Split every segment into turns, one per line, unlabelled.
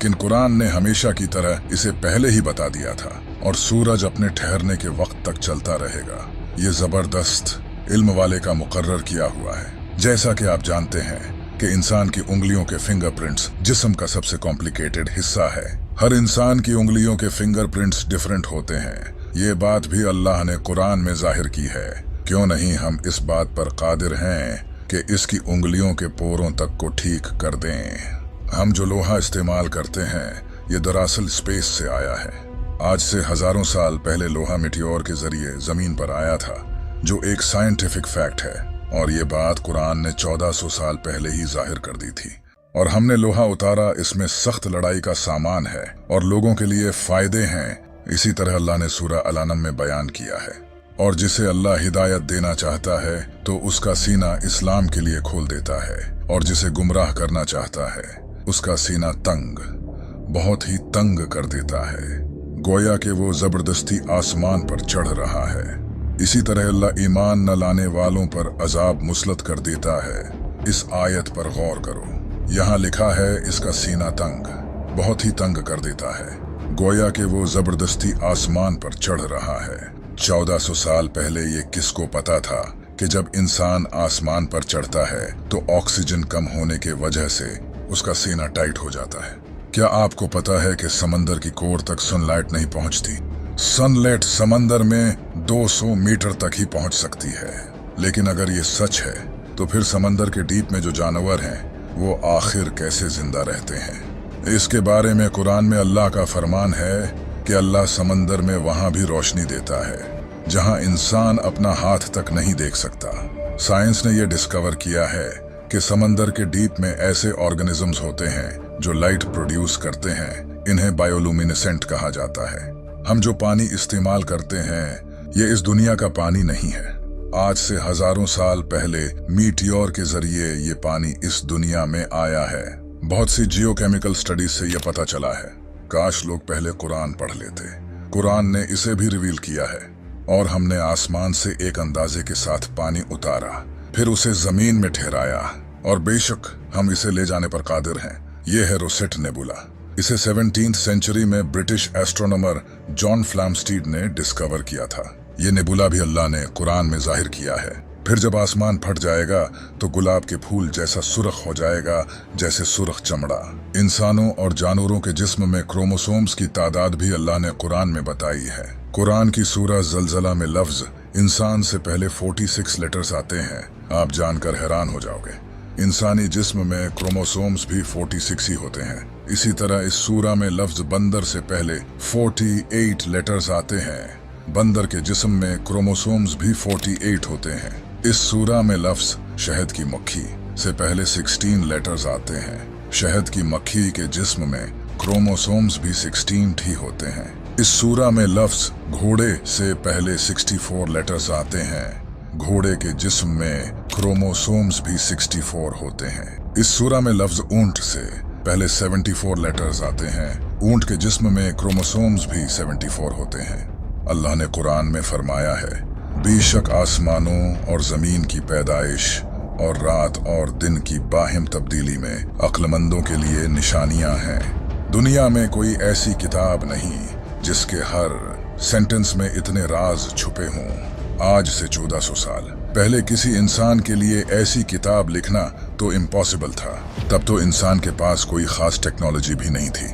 लेकिन कुरान ने हमेशा की तरह इसे पहले ही बता दिया था और सूरज अपने ठहरने के वक्त तक चलता रहेगा। ये जबरदस्त इल्म वाले का मुकर्रर किया हुआ है। जैसा कि आप जानते हैं कि इंसान की उंगलियों के फिंगरप्रिंट्स जिस्म का सबसे कॉम्प्लिकेटेड हिस्सा है। हर इंसान की उंगलियों के फिंगरप्रिंट्स डिफरेंट होते हैं। ये बात भी अल्लाह ने कुरान में जाहिर की है। क्यों नहीं हम इस बात पर कादिर हैं कि इसकी उंगलियों के पोरों तक को ठीक कर दें। हम जो लोहा इस्तेमाल करते हैं ये दरअसल स्पेस से आया है। आज से हजारों साल पहले लोहा मिटियोर के जरिए जमीन पर आया था, जो एक साइंटिफिक फैक्ट है, और ये बात कुरान ने 1400 साल पहले ही जाहिर कर दी थी। और हमने लोहा उतारा, इसमें सख्त लड़ाई का सामान है और लोगों के लिए फायदे हैं। इसी तरह अल्लाह ने सूरह अल-अनम में बयान किया है। और जिसे अल्लाह हिदायत देना चाहता है तो उसका सीना इस्लाम के लिए खोल देता है, और जिसे गुमराह करना चाहता है उसका सीना तंग, बहुत ही तंग कर देता है, गोया कि वो जबरदस्ती आसमान पर चढ़ रहा है। इसी तरह अल्लाह ईमान न लाने वालों पर अजाब मुसलत कर देता है। इस आयत पर गौर करो, यहाँ लिखा है इसका सीना तंग, बहुत ही तंग कर देता है, गोया कि वो जबरदस्ती आसमान पर चढ़ रहा है। 1400 साल पहले ये किसको पता था कि जब इंसान आसमान पर चढ़ता है तो ऑक्सीजन कम होने के वजह से उसका सीना टाइट हो जाता है। क्या आपको पता है कि समंदर की कोर तक सनलाइट नहीं पहुंचती? सनलाइट समंदर में 200 मीटर तक ही पहुंच सकती है। लेकिन अगर ये सच है तो फिर समंदर के डीप में जो जानवर हैं वो आखिर कैसे जिंदा रहते हैं? इसके बारे में कुरान में अल्लाह का फरमान है कि अल्लाह समंदर में वहां भी रोशनी देता है जहां इंसान अपना हाथ तक नहीं देख सकता। साइंस ने यह डिस्कवर किया है कि समंदर के डीप में ऐसे ऑर्गेनिजम्स होते हैं जो लाइट प्रोड्यूस करते हैं। इन्हें बायोलुमिनेसेंट कहा जाता है। हम जो पानी इस्तेमाल करते हैं ये इस दुनिया का पानी नहीं है। आज से हजारों साल पहले मीटियोर के जरिए ये पानी इस दुनिया में आया है। बहुत सी जियोकेमिकल स्टडीज से यह पता चला है। काश लोग पहले कुरान पढ़ लेते। कुरान ने इसे भी रिवील किया है। और हमने आसमान से एक अंदाजे के साथ पानी उतारा, फिर उसे जमीन में ठहराया, और बेशक हम इसे ले जाने पर कादिर हैं। यह है रोसेट नेबुला। इसे 17th सेंचुरी में ब्रिटिश एस्ट्रोनॉमर जॉन फ्लैमस्टीड ने डिस्कवर किया था। ये नेबुला भी अल्लाह ने कुरान में जाहिर किया है। फिर जब आसमान फट जाएगा तो गुलाब के फूल जैसा सुर्ख हो जाएगा, जैसे सुर्ख चमड़ा। इंसानों और जानवरों के जिस्म में क्रोमोसोम्स की तादाद भी अल्लाह ने कुरान में बताई है। कुरान की सूरह ज़लज़ला में लफ्ज इंसान से पहले 46 लेटर्स आते हैं। आप जानकर हैरान हो जाओगे। इंसानी जिस्म में क्रोमोसोम्स भी 46 ही होते हैं। इसी तरह इस सूरा में लफ्ज बंदर से पहले 48 लेटर्स आते हैं। बंदर के जिस्म में क्रोमोसोम्स भी 48 होते हैं। इस सूरा में लफ्ज शहद की मक्खी से पहले 16 लेटर्स आते हैं। शहद की मक्खी के जिस्म में क्रोमोसोम्स भी 16 ही होते हैं। इस सूरा में लफ्ज घोड़े से पहले 64 लेटर्स आते हैं। घोड़े के जिस्म में क्रोमोसोम्स भी 64 होते हैं। इस सूरा में लफ्ज ऊंट से पहले 74 लेटर्स आते हैं। ऊंट के जिस्म में क्रोमोसोम्स भी 74 होते हैं। अल्लाह ने कुरान में फरमाया है, बेशक आसमानों और जमीन की पैदाइश और रात और दिन की बाहिम तब्दीली में अक्लमंदों के लिए निशानियां हैं। दुनिया में कोई ऐसी किताब नहीं जिसके हर सेंटेंस में इतने राज छुपे हों। आज से 1400 साल पहले किसी इंसान के लिए ऐसी किताब लिखना तो इम्पॉसिबल था। तब तो इंसान के पास कोई खास टेक्नोलॉजी भी नहीं थी।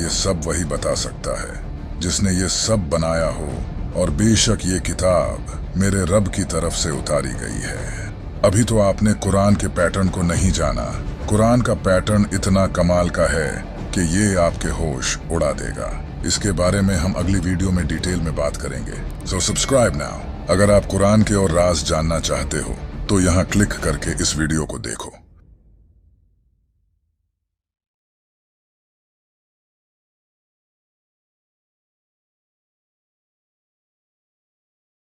ये सब वही बता सकता है जिसने ये सब बनाया हो। और बेशक ये किताब मेरे रब की तरफ से उतारी गई है। अभी तो आपने कुरान के पैटर्न को नहीं जाना। कुरान का पैटर्न इतना कमाल का है कि ये आपके होश उड़ा देगा। इसके बारे में हम अगली वीडियो में डिटेल में बात करेंगे। So subscribe now. अगर आप कुरान के और राज जानना चाहते हो तो यहाँ क्लिक करके इस वीडियो को देखो।